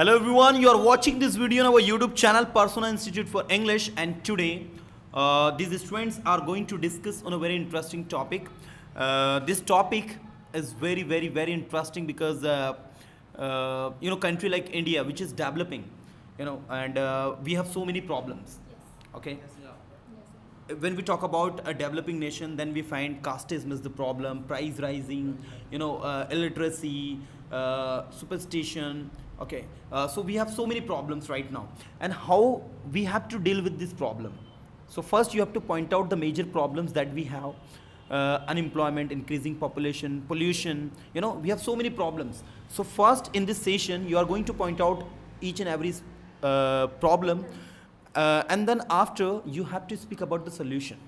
Hello everyone, you are watching this video on our YouTube channel Persona Institute for English, and today these students are going to discuss on a very interesting topic. This topic is very interesting because country like India, which is developing, and we have so many problems. Okay. When we talk about a developing nation, then we find casteism is the problem, price rising, illiteracy, superstition. Okay, so we have so many problems right now, and how we have to deal with this problem. So first, you have to point out the major problems that we have: unemployment, increasing population, pollution. We have so many problems. So first, in this session, you are going to point out each and every problem. And then after, you have to speak about the solution,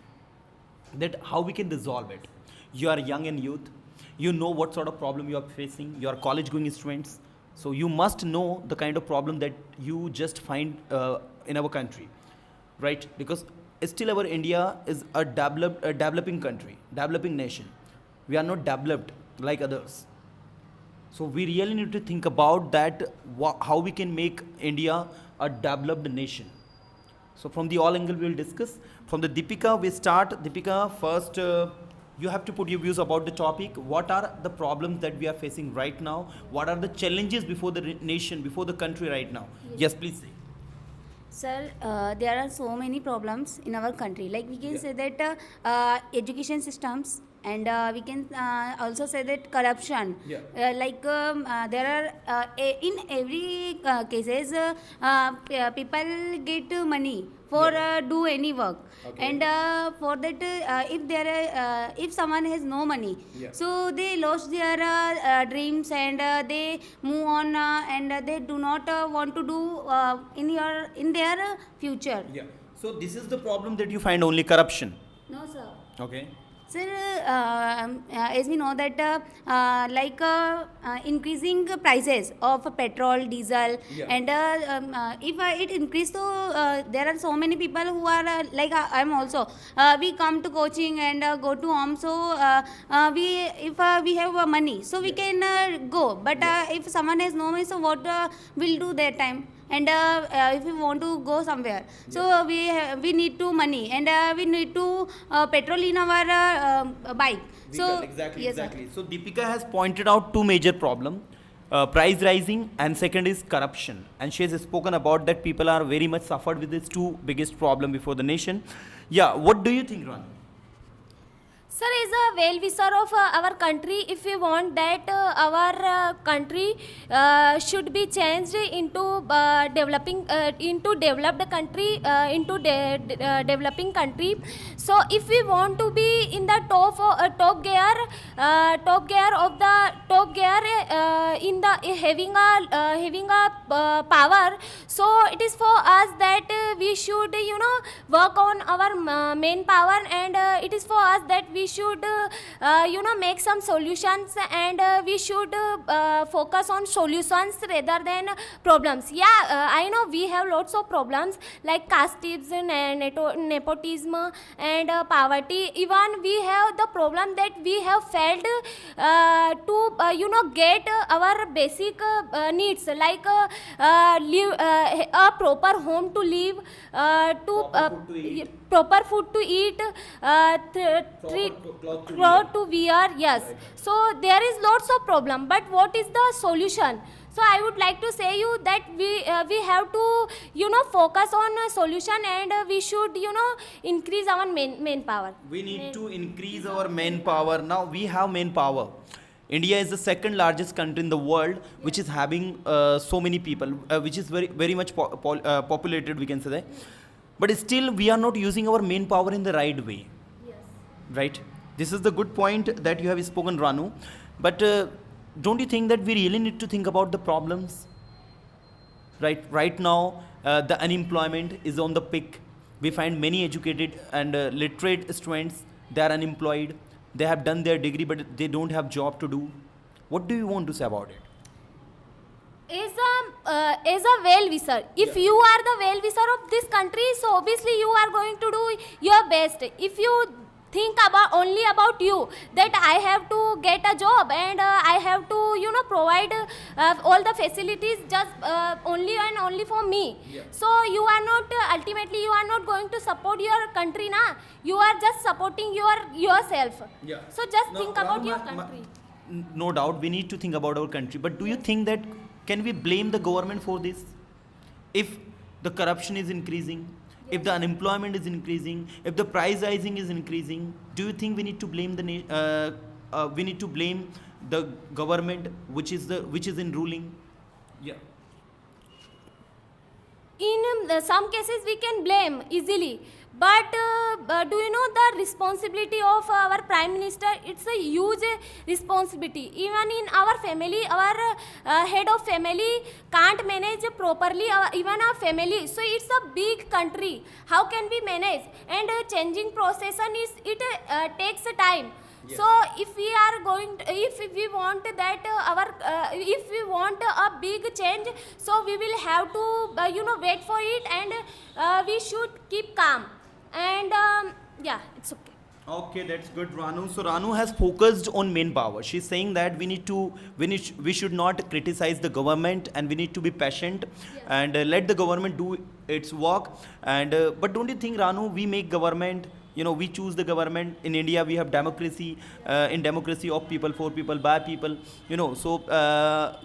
that how we can resolve it. You are young and youth, you know what sort of problem you are facing, you are college going students, so you must know the kind of problem that you just find in our country, right? Because still our India is a developing country, developing nation. We are not developed like others. So we really need to think about that, how we can make India a developed nation. So from the all angle we will discuss. From the Deepika we start. Deepika, first you have to put your views about the topic. What are the problems that we are facing right now? What are the challenges before the nation, before the country right now? Yes, please say. Sir, there are so many problems in our country. Like we can say that education systems, and we can also say that corruption. There are in every cases people get money for do any work, and for that if someone has no money, so they lost their dreams, and they move on, and they do not want to do in their future. Yeah. So this is the problem that you find, only corruption. No, sir. Okay. Sir, as we know that increasing prices of petrol, diesel, and if it increase, so there are so many people who are I'm also. We come to coaching and go to home, so if we have money, so we can go. But if someone has no money, so what will do that time? And if we want to go somewhere, so we need to money, and we need to petrol in our bike. Exactly. So Deepika has pointed out two major problems: price rising, and second is corruption. And she has spoken about that people are very much suffered with these two biggest problem before the nation. Yeah, what do you think, Ron? Sir, is a well-wisher of our country. If we want that our country should be changed into developed country, into developing country. So, if we want to be in the top gear in the having a power, so it is for us that we should work on our main power, and it is for us that we should make some solutions, and we should focus on solutions rather than problems. I know we have lots of problems like casteism and nepotism and poverty. Even we have the problem that we have failed to get our basic needs, like a proper home to live, proper food to eat, cloth to wear. Yes. Right. So there is lots of problem, but what is the solution? So I would like to say you that we have to focus on a solution, and we should increase our main power. We need to increase our main power. Now we have main power. India is the second largest country in the world, which is having so many people, which is very much populated, we can say that. But still we are not using our main power in the right way. Yes. Right? This is the good point that you have spoken, Ranu. But don't you think that we really need to think about the problems? Right now, the unemployment is on the peak. We find many educated and literate students, they are unemployed. They have done their degree, but they don't have job to do. What do you want to say about it? As a well-wisher, if you are the well-wisher of this country, so obviously you are going to do your best. If you think about only about you, that I have to get a job and I have to provide all the facilities just only and only for me. So you are not ultimately you are not going to support your country, na. You are just supporting yourself. So just think about your country. No doubt, we need to think about our country. But do you think that can we blame the government for this? If the corruption is increasing, if the unemployment is increasing, if the price rising is increasing, do you think we need to blame we need to blame the government which is in ruling? Yeah. In some cases we can blame easily, but do you know the responsibility of our prime minister? It's a huge responsibility. Even in our family, our head of family can't manage properly even our family. So it's a big country, how can we manage? And changing process takes time. So if we are going to, if we want that if we want a big change, so we will have to wait for it, and we should keep calm, and yeah, it's okay. Okay, that's good, Ranu. So Ranu has focused on main power. She's saying that we should not criticize the government, and we need to be patient and let the government do its work. And but don't you think, Ranu, we make government? We choose the government. In India, we have democracy. In democracy, of people, for people, by people. So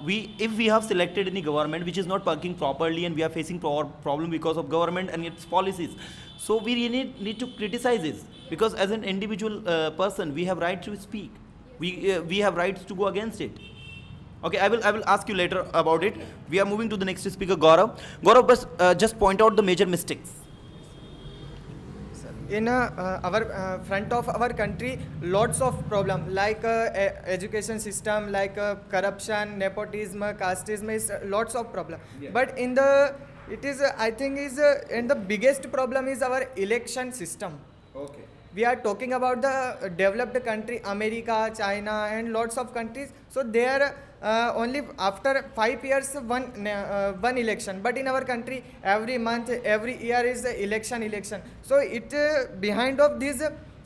if we have selected any government which is not working properly, and we are facing problem because of government and its policies, so we really need to criticize this, because as an individual person, we have right to speak. We have rights to go against it. Okay, I will ask you later about it. We are moving to the next speaker, Gaurav. Gaurav, just point out the major mistakes. In our front of our country, lots of problem like education system, like corruption, nepotism, casteism, is lots of problem. But in the it is I think is and the biggest problem is our election system. Okay. We are talking about the developed country, America, China, and lots of countries. So they are only after 5 years one election. But in our country, every month, every year is the election. So it behind of this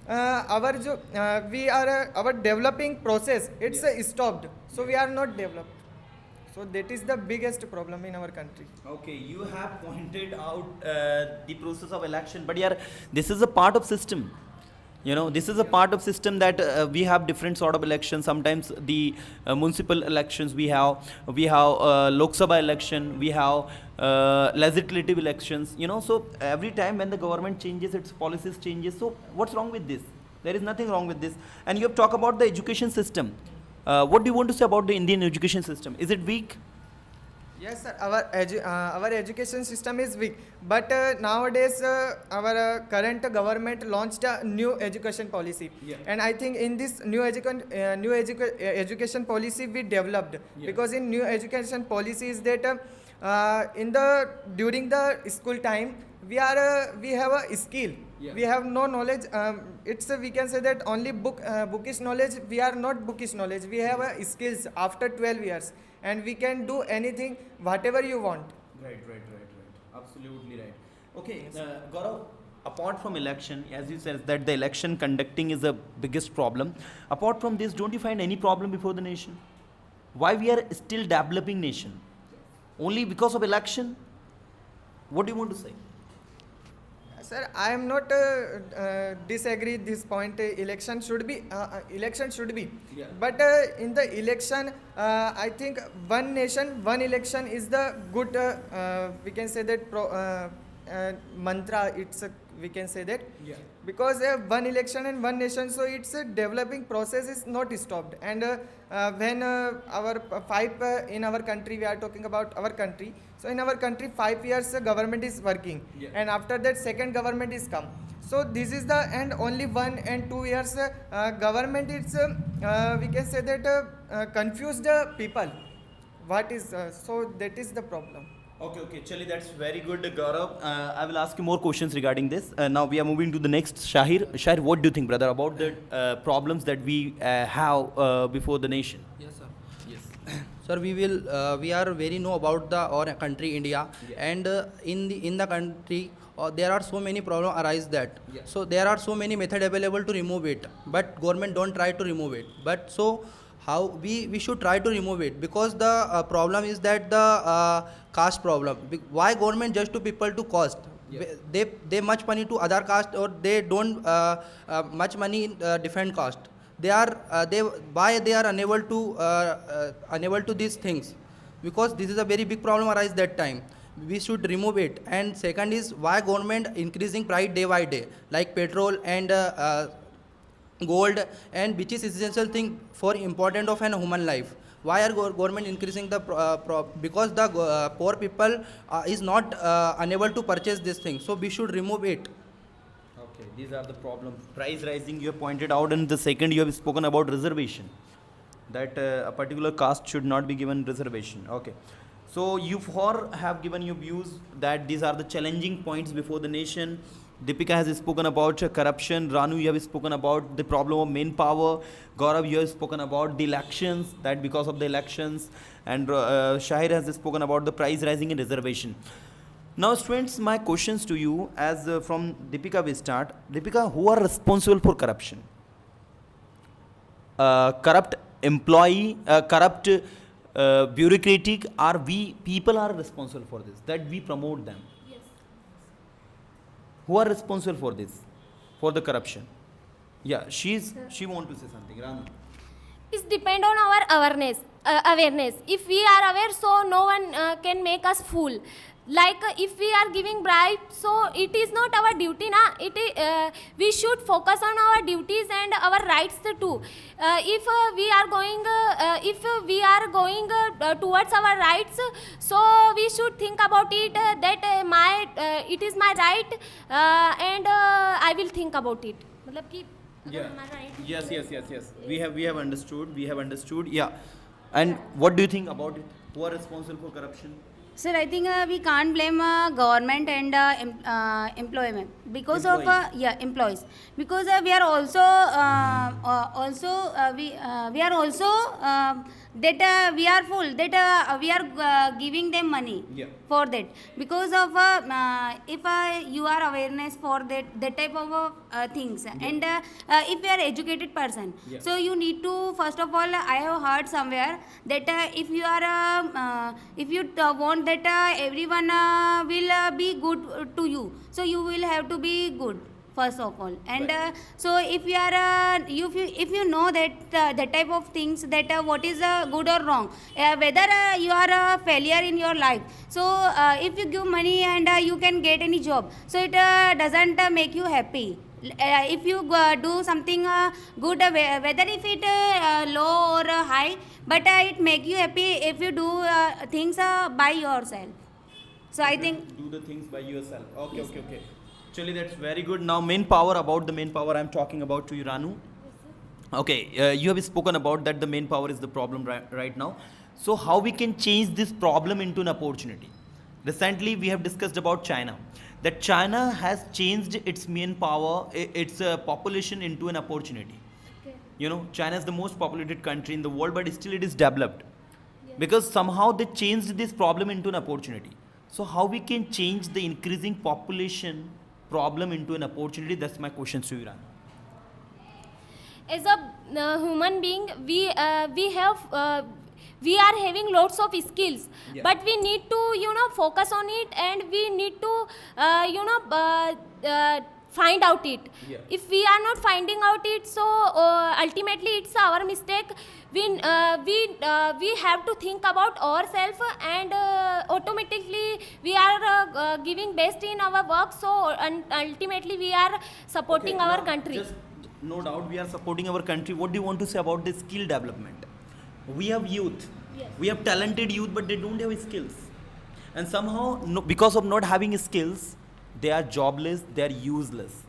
our developing process, it's stopped. So we are not developed. So that is the biggest problem in our country. Okay, you have pointed out the process of election, but yeah, this is a part of system. This is a part of system that we have different sort of elections. Sometimes the municipal elections we have Lok Sabha election, we have legislative elections. So every time when the government changes, its policies changes. So what's wrong with this? There is nothing wrong with this. And you have talked about the education system. What do you want to say about the Indian education system? Is it weak? Yes, sir. Our education system is weak, but nowadays our current government launched a new education policy, and I think in this new education policy we developed, because in new education policy is that during the school time we have a skill. We have no knowledge. We can say that only bookish knowledge. We are not bookish knowledge. We have skills after 12 years, and we can do anything, whatever you want. Right. Absolutely right. Okay, Gaurav, apart from election, as you said that the election conducting is the biggest problem. Apart from this, don't you find any problem before the nation? Why we are still developing nation? Only because of election? What do you want to say? Sir, I am not disagree this point. Election should be. Yeah. But in the election, I think one nation, one election is the good. We can say that mantra. We can say that. Yeah. Because one election and one nation, so it's a developing process is not stopped. And when our in our country, we are talking about our country. So in our country, 5 years government is working, and after that second government is come. So this is the and only 1 and 2 years government is we can say that confused people. What is so that is the problem. Okay, Chali, that's very good, Gaurav. I will ask you more questions regarding this. Now we are moving to the next, Shahir. Shahir, what do you think, brother, about the problems that we have before the nation? Yes, sir. Yes. Sir, we are very know about our country India, and in the country there are so many problems arise that. Yeah. So there are so many method available to remove it, but government don't try to remove it. But so how we should try to remove it, because the problem is that the caste problem. Why government just to people to caste? Yeah. They much money to other caste, or they don't much money in different caste. They why they are unable to these things, because this is a very big problem arise that time. We should remove it. And second is, why government increasing price day by day, like petrol and gold, and which is essential thing for important of an human life. Why are government increasing the because the poor people is not unable to purchase this thing, so we should remove it. Okay, these are the problems. Price rising you have pointed out, and the second you have spoken about reservation, that a particular caste should not be given reservation. Okay, so you four have given your views that these are the challenging points before the nation. Deepika has spoken about corruption. Ranu, you have spoken about the problem of manpower. Gaurav, you have spoken about the elections, that because of the elections. And Shahir has spoken about the price rising in reservation. Now, students, my questions to you, as from Deepika we start. Deepika, who are responsible for corruption? Corrupt employee, corrupt bureaucratic, are we people are responsible for this, that we promote them? Who are responsible for this, for the corruption? Yeah, she want to say something. Ranu. It's depend on our awareness. If we are aware, so no one can make us fool. Like if we are giving bribe, so it is not our duty, na. We should focus on our duties and our rights too. If we are going towards our rights, so we should think about it, that it is my right, and I will think about it. मतलब कि Yeah. अगर हमारा right Yes. We have understood. Yeah. And what do you think about it? Who are responsible for corruption? Sir, I think we can't blame government and employment because of employees, because we are also we are also that we are full that we are giving them money for that, because of if you are awareness for that type of things, and if you are educated person, so you need to, first of all, I have heard somewhere that if you are if you want that everyone will be good to you, so you will have to be good first of all. And so if you are if you know that that type of things, that what is good or wrong, whether you are a failure in your life, so if you give money and you can get any job, so it doesn't make you happy. If you do something good, whether if it low or high, but it make you happy if you do things by yourself. So I think do the things by yourself. Okay. Actually, that's very good. Now, manpower, about the manpower I'm talking about to you, Ranu. Okay, you have spoken about that the manpower is the problem right now. So how we can change this problem into an opportunity? Recently, we have discussed about China, that China has changed its manpower, its population into an opportunity. Okay. You know, China is the most populated country in the world, but still it is developed. Because somehow they changed this problem into an opportunity. So how we can change the increasing population problem into an opportunity? That's my question to you, Ranu. As a human being, we are having lots of skills, but we need to focus on it, and we need to find out it. If we are not finding out it, so ultimately it's our mistake. We have to think about ourselves, and automatically we are giving best in our work, so ultimately we are supporting Okay, our now, country. Just, no doubt we are supporting our country. What do you want to say about the skill development? We have youth. Yes. We have talented youth, but they don't have skills. And somehow, because of not having skills, they are jobless, they are useless.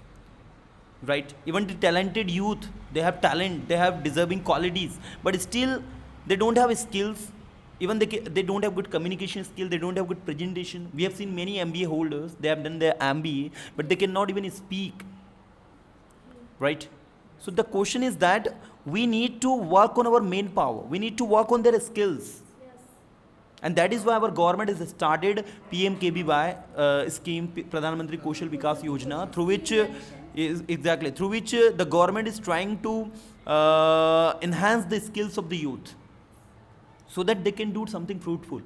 Right? Even the talented youth, they have talent, they have deserving qualities, but still they don't have skills. Even they don't have good communication skill, they don't have good presentation. We have seen many MBA holders, they have done their MBA, but they cannot even speak. Right? So the question is that we need to work on our manpower. We need to work on their skills. And that is why our government has started PMKBY scheme, Pradhan Mantri Kaushal Vikas Yojana, through which the government is trying to enhance the skills of the youth so that they can do something fruitful,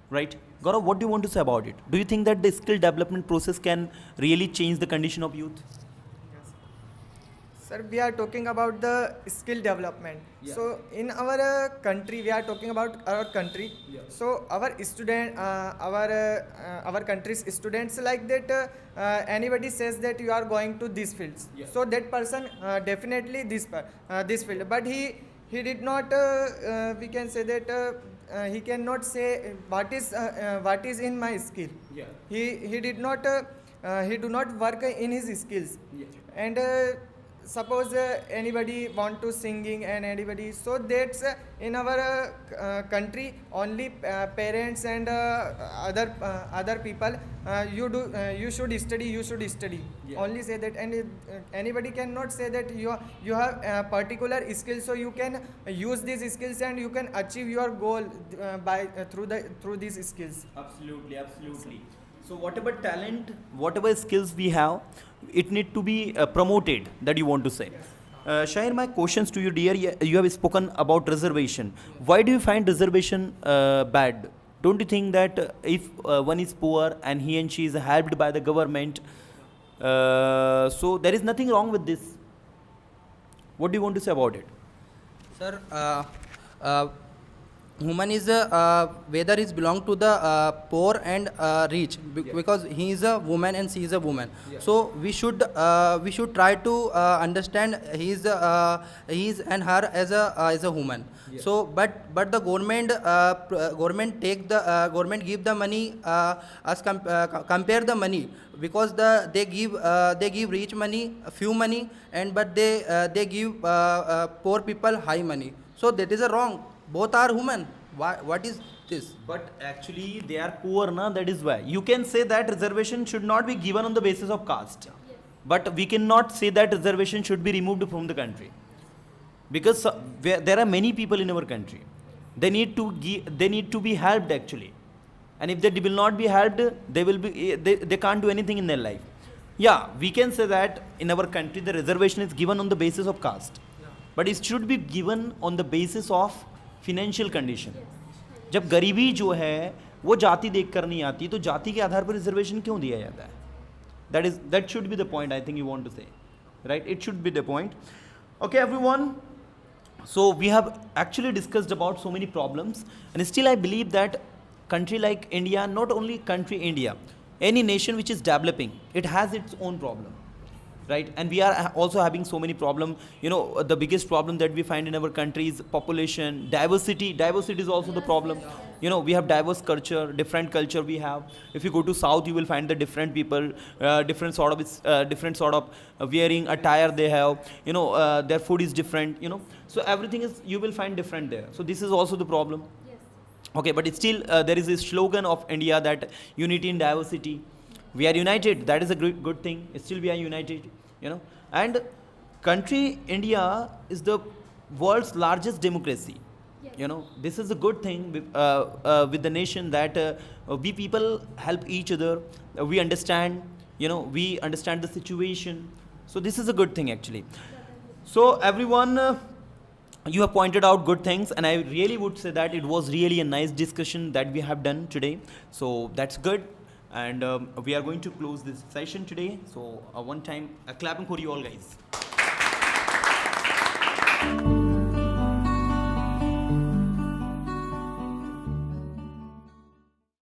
right? Gaurav, what do you want to say about it? Do you think that the skill development process can really change the condition of youth? Sir, we are talking about the skill development. So in our country, we are talking about our country. So our country's students like that. Anybody says that you are going to these fields. So that person definitely this field. But he did not. We can say that he cannot say what is in my skill. He did not. He do not work in his skills. And suppose anybody want to singing and anybody, so that's in our country only parents and other people you should study only say that. And anybody cannot say that you have a particular skill, so you can use these skills and you can achieve your goal through these skills. Absolutely. So whatever talent, whatever skills we have, it need to be promoted, that you want to say. Shahir, my questions to you, dear. You have spoken about reservation. Why do you find reservation bad? Don't you think that if one is poor and he and she is helped by the government, so there is nothing wrong with this? What do you want to say about it? Sir, woman is whether is belong to the poor and rich, because he is a woman and she is a woman. So we should try to understand his and her as a woman. So but the government give the money compare the money, because they give rich money few money, and but they give poor people high money. So that is a wrong. Both are human. What is this? But actually they are poor, na? That is why. You can say that reservation should not be given on the basis of caste. But we cannot say that reservation should be removed from the country. Because there are many people in our country. They need to be helped actually. And if they will not be helped, they can't do anything in their life. Yeah, we can say that in our country the reservation is given on the basis of caste. But it should be given on the basis of financial condition. जब गरीबी जो है वो जाति देख कर नहीं आती, तो जाति के आधार पर रिजर्वेशन क्यों दिया जाता है? That should be the point, I think you want to say, right? It should be the point. Okay, everyone. So we have actually discussed about so many problems, and still I believe that country like India, not only country India, any nation which is developing, it has its own problem. Right, and we are also having so many problems. You know, the biggest problem that we find in our country is population, diversity. Diversity is also the problem. You know, we have diverse culture, different culture we have. If you go to South, you will find the different people, different sort of wearing attire they have. You know, their food is different. You know, so everything is, you will find different there. So this is also the problem. Yes. Okay, but it's still there is a slogan of India that unity in diversity. We are united. That is a good thing. Still we are united, you know. And country India is the world's largest democracy. Yes. You know, this is a good thing with the nation, that we people help each other. We understand, you know, we understand the situation. So this is a good thing actually. So everyone, you have pointed out good things, and I really would say that it was really a nice discussion that we have done today. So that's good. And we are going to close this session today. So one time, clapping for you all guys.